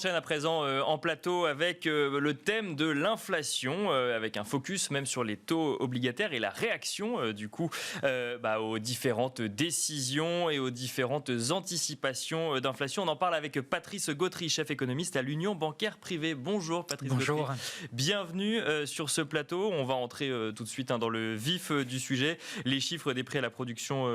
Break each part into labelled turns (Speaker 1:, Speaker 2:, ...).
Speaker 1: enchaîne à présent en plateau avec le thème de l'inflation, avec un focus même sur les taux obligataires et la réaction aux différentes décisions et aux différentes anticipations d'inflation. On en parle avec Patrice Gautry, chef économiste à l'Union bancaire privée. Bonjour Patrice
Speaker 2: Bonjour.
Speaker 1: Gautry. Bienvenue sur ce plateau. On va entrer tout de suite dans le vif du sujet. Les chiffres des prix à la production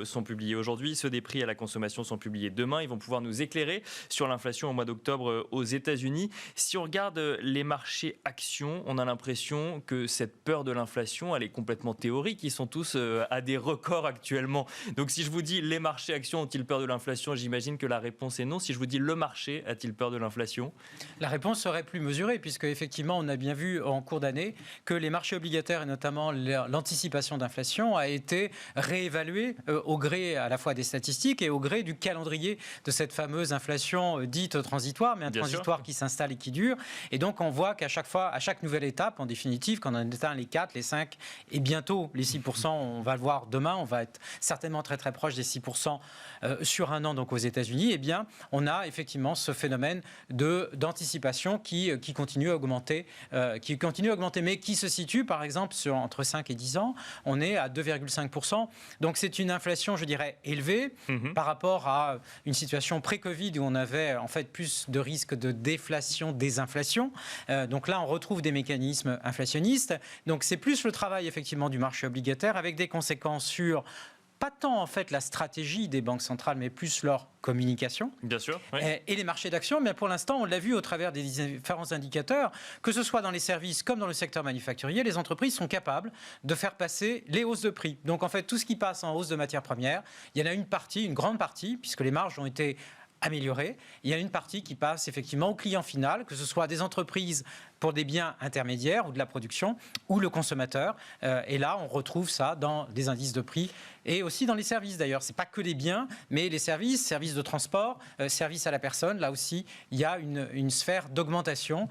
Speaker 1: sont publiés aujourd'hui. Ceux des prix à la consommation sont publiés demain. Ils vont pouvoir nous éclairer sur l'inflation au mois d'octobre aux États-Unis. Si on regarde les marchés actions, on a l'impression que cette peur de l'inflation, elle est complètement théorique. Ils sont tous à des records actuellement. Donc si je vous dis les marchés actions ont-ils peur de l'inflation, j'imagine que la réponse est non. Si je vous dis le marché a-t-il peur de l'inflation?
Speaker 2: La réponse serait plus mesurée, puisque effectivement on a bien vu en cours d'année que les marchés obligataires et notamment l'anticipation d'inflation a été réévaluée au gré à la fois des statistiques et au gré du calendrier de cette fameuse inflation dite transitoire, mais un transitoire qui s'installe et qui dure. Et donc on voit qu'à chaque fois, à chaque nouvelle étape, en définitive, quand on atteint les 4, les 5 et bientôt les 6%, on va le voir demain, on va être certainement très très proche des 6% sur un an donc aux États-Unis, eh bien on a effectivement ce phénomène d'anticipation qui continue à augmenter, mais qui se situe par exemple entre 5 et 10 ans, on est à 2,5%. Donc c'est une inflation, je dirais, élevée par rapport à une situation pré-Covid où on avait en fait plus de risques de déflation, désinflation. Donc là, on retrouve des mécanismes inflationnistes. Donc c'est plus le travail effectivement du marché obligataire avec des conséquences sur pas tant en fait la stratégie des banques centrales, mais plus leur communication.
Speaker 1: Bien sûr. Oui.
Speaker 2: Et les marchés d'actions, mais pour l'instant, on l'a vu au travers des différents indicateurs, que ce soit dans les services comme dans le secteur manufacturier, les entreprises sont capables de faire passer les hausses de prix. Donc en fait, tout ce qui passe en hausse de matières premières, il y en a une grande partie, puisque les marges ont été améliorée. Il y a une partie qui passe effectivement au client final, que ce soit des entreprises pour des biens intermédiaires ou de la production, ou le consommateur. Et là, on retrouve ça dans des indices de prix et aussi dans les services d'ailleurs. Ce n'est pas que les biens, mais les services de transport, services à la personne. Là aussi, il y a une sphère d'augmentation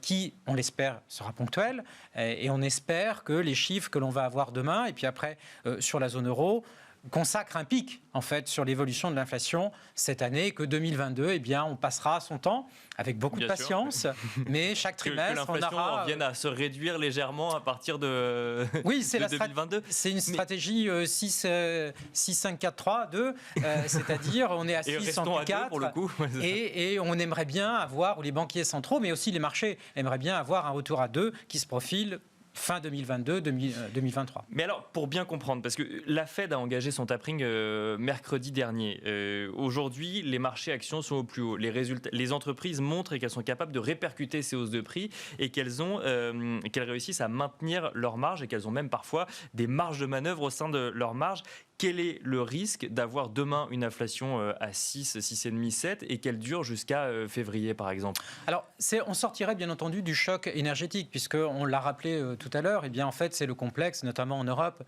Speaker 2: qui, on l'espère, sera ponctuelle. Et on espère que les chiffres que l'on va avoir demain, et puis après sur la zone euro, consacre un pic en fait sur l'évolution de l'inflation cette année, que 2022, eh bien, on passera son temps avec beaucoup de patience, mais chaque trimestre,
Speaker 1: que l'inflation vienne à se réduire légèrement à partir de,
Speaker 2: oui, c'est
Speaker 1: de 2022.
Speaker 2: C'est une stratégie 6-5-4-3-2, c'est-à-dire on est à 6 en 4
Speaker 1: pour le coup.
Speaker 2: et on aimerait bien avoir, ou les banquiers centraux, mais aussi les marchés aimeraient bien avoir un retour à 2 qui se profile fin 2022, 2023.
Speaker 1: Mais alors, pour bien comprendre, parce que la Fed a engagé son tapering mercredi dernier. Aujourd'hui, les marchés actions sont au plus haut. Les entreprises montrent qu'elles sont capables de répercuter ces hausses de prix et qu'elles réussissent à maintenir leurs marges et qu'elles ont même parfois des marges de manœuvre au sein de leurs marges. Quel est le risque d'avoir demain une inflation à 6, 6,5, 7 et qu'elle dure jusqu'à février, par exemple?
Speaker 2: Alors, on sortirait bien entendu du choc énergétique, puisqu'on l'a rappelé tout à l'heure, et bien en fait, c'est le complexe, notamment en Europe,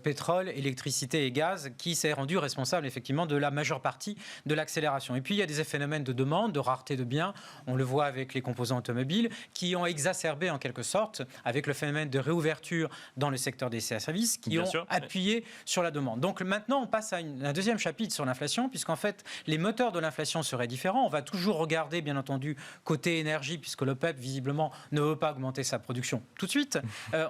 Speaker 2: pétrole, électricité et gaz, qui s'est rendu responsable effectivement de la majeure partie de l'accélération. Et puis, il y a des phénomènes de demande, de rareté de biens, on le voit avec les composants automobiles, qui ont exacerbé en quelque sorte, avec le phénomène de réouverture dans le secteur des services, qui ont appuyé sur la demande. Donc maintenant, on passe à un deuxième chapitre sur l'inflation, puisqu'en fait, les moteurs de l'inflation seraient différents. On va toujours regarder, bien entendu, côté énergie, puisque l'OPEP, visiblement, ne veut pas augmenter sa production tout de suite.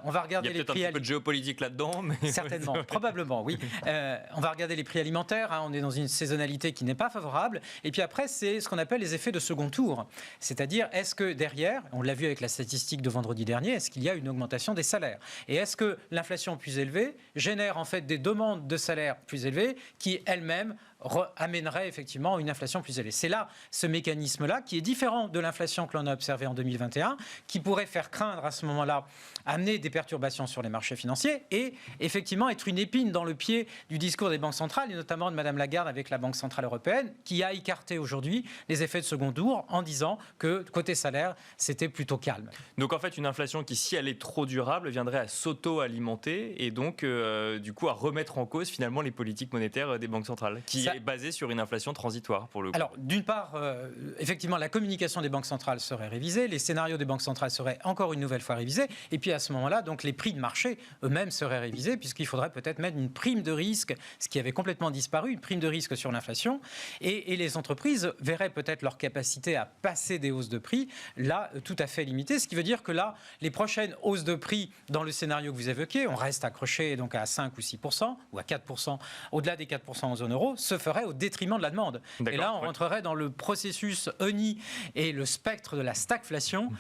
Speaker 2: On va regarder les prix.
Speaker 1: Il y a peut-être un petit peu de géopolitique là-dedans. Mais...
Speaker 2: Certainement, probablement, oui. On va regarder les prix alimentaires. On est dans une saisonnalité qui n'est pas favorable. Et puis après, c'est ce qu'on appelle les effets de second tour. C'est-à-dire, est-ce que derrière, on l'a vu avec la statistique de vendredi dernier, est-ce qu'il y a une augmentation des salaires? Et est-ce que l'inflation plus élevée génère en fait des demandes de salaires plus élevés qui elles-mêmes amènerait effectivement une inflation plus élevée. C'est là ce mécanisme-là qui est différent de l'inflation que l'on a observée en 2021, qui pourrait faire craindre à ce moment-là, amener des perturbations sur les marchés financiers et effectivement être une épine dans le pied du discours des banques centrales et notamment de Mme Lagarde avec la Banque centrale européenne qui a écarté aujourd'hui les effets de second tour en disant que côté salaire, c'était plutôt calme.
Speaker 1: Donc en fait, une inflation qui, si elle est trop durable, viendrait à s'auto-alimenter et donc du coup à remettre en cause finalement les politiques monétaires des banques centrales qui est basé sur une inflation transitoire pour le coup.
Speaker 2: Alors, d'une part, effectivement, la communication des banques centrales serait révisée, les scénarios des banques centrales seraient encore une nouvelle fois révisés, et puis à ce moment-là, donc les prix de marché eux-mêmes seraient révisés, puisqu'il faudrait peut-être mettre une prime de risque, ce qui avait complètement disparu, une prime de risque sur l'inflation, et les entreprises verraient peut-être leur capacité à passer des hausses de prix, là, tout à fait limitée, ce qui veut dire que là, les prochaines hausses de prix, dans le scénario que vous évoquez, on reste accroché donc à 5 ou 6%, ou à 4%, au-delà des 4% en zone euro, se ferait au détriment de la demande. Et là, on rentrerait dans le processus ENI et le spectre de la stagflation,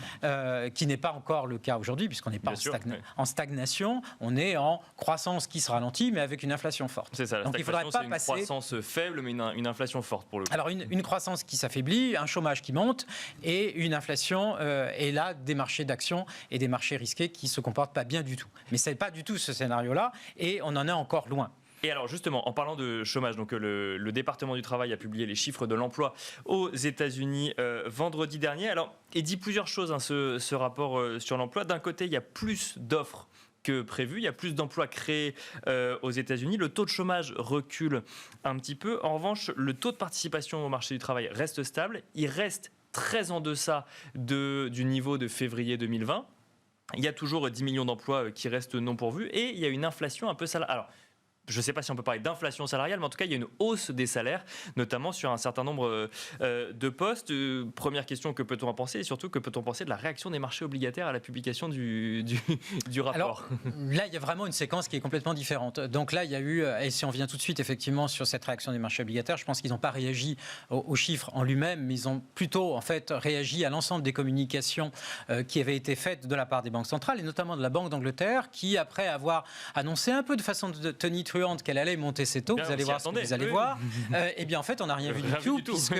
Speaker 2: qui n'est pas encore le cas aujourd'hui, puisqu'on n'est pas en stagnation, on est en croissance qui se ralentit, mais avec une inflation forte.
Speaker 1: C'est ça, la
Speaker 2: donc
Speaker 1: stagflation, c'est une croissance faible, mais une inflation forte pour le coup.
Speaker 2: Alors une croissance qui s'affaiblit, un chômage qui monte, et une inflation, et là, des marchés d'actions et des marchés risqués qui ne se comportent pas bien du tout. Mais ce n'est pas du tout ce scénario-là, et on en est encore loin.
Speaker 1: Et alors justement, en parlant de chômage, donc le département du travail a publié les chiffres de l'emploi aux États-Unis vendredi dernier. Alors, il dit plusieurs choses, hein, ce rapport sur l'emploi. D'un côté, il y a plus d'offres que prévu, il y a plus d'emplois créés aux États-Unis. Le taux de chômage recule un petit peu. En revanche, le taux de participation au marché du travail reste stable. Il reste très en deçà du niveau de février 2020. Il y a toujours 10 millions d'emplois qui restent non pourvus et il y a une inflation un peu salariale. Alors, je ne sais pas si on peut parler d'inflation salariale, mais en tout cas, il y a une hausse des salaires, notamment sur un certain nombre de postes. Première question, que peut-on en penser? Et surtout, que peut-on penser de la réaction des marchés obligataires à la publication du rapport?
Speaker 2: Alors, là, il y a vraiment une séquence qui est complètement différente. Donc là, il y a eu, et si on vient tout de suite effectivement sur cette réaction des marchés obligataires, je pense qu'ils n'ont pas réagi aux chiffres en lui-même, mais ils ont plutôt en fait réagi à l'ensemble des communications qui avaient été faites de la part des banques centrales, et notamment de la Banque d'Angleterre, qui, après avoir annoncé un peu de façon tonitruante qu'elle allait monter ses taux,
Speaker 1: bien,
Speaker 2: vous allez voir ce que vous allez voir, et bien en fait on n'a rien vu du tout, puisque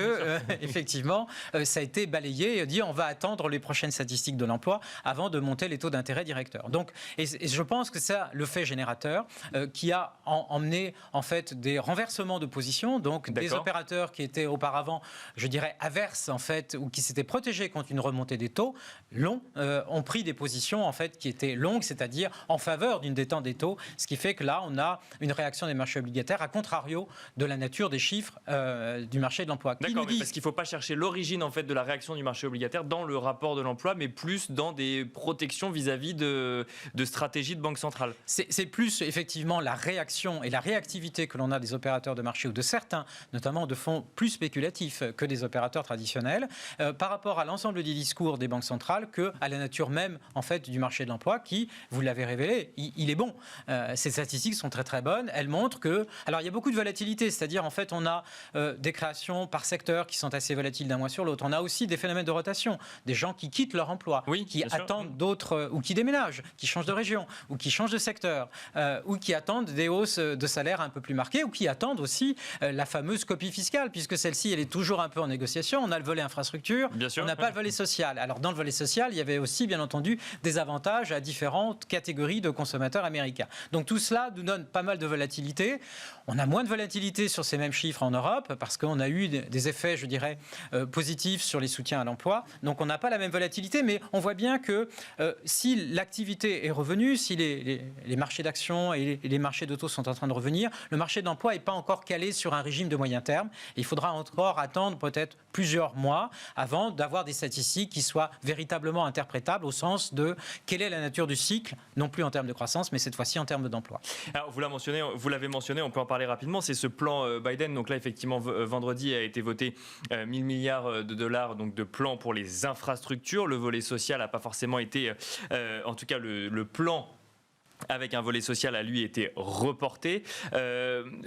Speaker 2: effectivement ça a été balayé et dit on va attendre les prochaines statistiques de l'emploi avant de monter les taux d'intérêt directeurs. Donc, et je pense que c'est le fait générateur qui a emmené en fait des renversements de position, donc des opérateurs qui étaient auparavant, je dirais, averses en fait, ou qui s'étaient protégés contre une remontée des taux, ont pris des positions en fait qui étaient longues, c'est-à-dire en faveur d'une détente des taux, ce qui fait que là on a une réaction des marchés obligataires, à contrario de la nature des chiffres du marché de l'emploi.
Speaker 1: D'accord, parce qu'il ne faut pas chercher l'origine en fait de la réaction du marché obligataire dans le rapport de l'emploi, mais plus dans des protections vis-à-vis de stratégies de banque centrale.
Speaker 2: C'est plus effectivement la réaction et la réactivité que l'on a des opérateurs de marché ou de certains, notamment de fonds plus spéculatifs que des opérateurs traditionnels, par rapport à l'ensemble des discours des banques centrales, que à la nature même en fait du marché de l'emploi, qui, vous l'avez révélé, il est bon. Ces statistiques sont très très bonnes. Elle montre que, alors il y a beaucoup de volatilité, c'est-à-dire en fait on a des créations par secteur qui sont assez volatiles d'un mois sur l'autre. On a aussi des phénomènes de rotation, des gens qui quittent leur emploi, qui attendent d'autres, ou qui déménagent, qui changent de région, ou qui changent de secteur, ou qui attendent des hausses de salaire un peu plus marquées, ou qui attendent aussi la fameuse copie fiscale, puisque celle-ci elle est toujours un peu en négociation. On a le volet infrastructure, on n'a pas le volet social. Alors dans le volet social, il y avait aussi bien entendu des avantages à différentes catégories de consommateurs américains. Donc tout cela nous donne pas mal de volatilité. On a moins de volatilité sur ces mêmes chiffres en Europe parce qu'on a eu des effets, je dirais, positifs sur les soutiens à l'emploi. Donc on n'a pas la même volatilité, mais on voit bien que si l'activité est revenue, si les marchés d'actions et les marchés d'auto sont en train de revenir, le marché de l'emploi n'est pas encore calé sur un régime de moyen terme. Et il faudra encore attendre peut-être plusieurs mois avant d'avoir des statistiques qui soient véritablement interprétables au sens de quelle est la nature du cycle, non plus en termes de croissance, mais cette fois-ci en termes d'emploi.
Speaker 1: Alors, vous l'avez mentionné, on peut en parler rapidement, c'est ce plan Biden. Donc là, effectivement, vendredi a été voté 1000 milliards de dollars donc de plan pour les infrastructures. Le volet social n'a pas forcément été, en tout cas le plan avec un volet social a lui été reporté.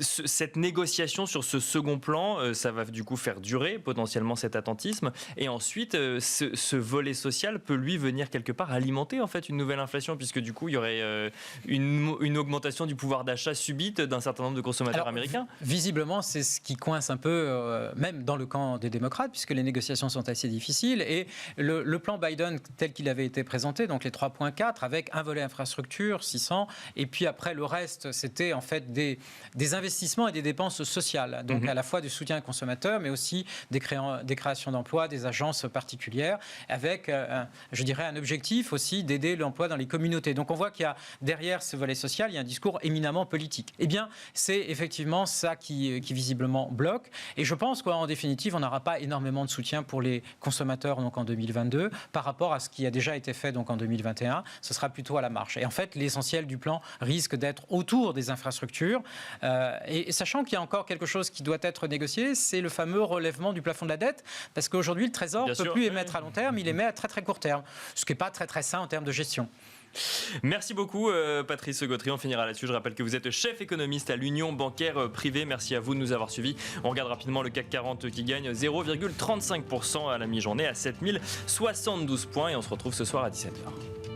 Speaker 1: Cette négociation sur ce second plan, ça va du coup faire durer potentiellement cet attentisme. Et ensuite, ce volet social peut lui venir quelque part alimenter en fait une nouvelle inflation, puisque du coup il y aurait une augmentation du pouvoir d'achat subite d'un certain nombre de consommateurs américains.
Speaker 2: Visiblement, c'est ce qui coince un peu, même dans le camp des démocrates, puisque les négociations sont assez difficiles. Et le plan Biden tel qu'il avait été présenté, donc les 3,4 avec un volet infrastructure, 600 intéressant. Et puis après, le reste, c'était en fait des investissements et des dépenses sociales. Donc à la fois du soutien aux consommateurs, mais aussi des créations d'emplois, des agences particulières, avec, je dirais, un objectif aussi d'aider l'emploi dans les communautés. Donc on voit qu'il y a derrière ce volet social, il y a un discours éminemment politique. Eh bien, c'est effectivement ça qui visiblement bloque. Et je pense qu'en définitive, on n'aura pas énormément de soutien pour les consommateurs donc en 2022 par rapport à ce qui a déjà été fait donc en 2021. Ce sera plutôt à la marge. Et en fait, l'essentiel du plan risque d'être autour des infrastructures. Et sachant qu'il y a encore quelque chose qui doit être négocié, c'est le fameux relèvement du plafond de la dette, parce qu'aujourd'hui, le Trésor ne peut plus émettre à long terme, il émet à très très court terme, ce qui n'est pas très très sain en termes de gestion.
Speaker 1: Merci beaucoup Patrice Gautry, on finira là-dessus. Je rappelle que vous êtes chef économiste à l'Union bancaire privée. Merci à vous de nous avoir suivis. On regarde rapidement le CAC 40 qui gagne 0,35% à la mi-journée à 7072 points et on se retrouve ce soir à 17h.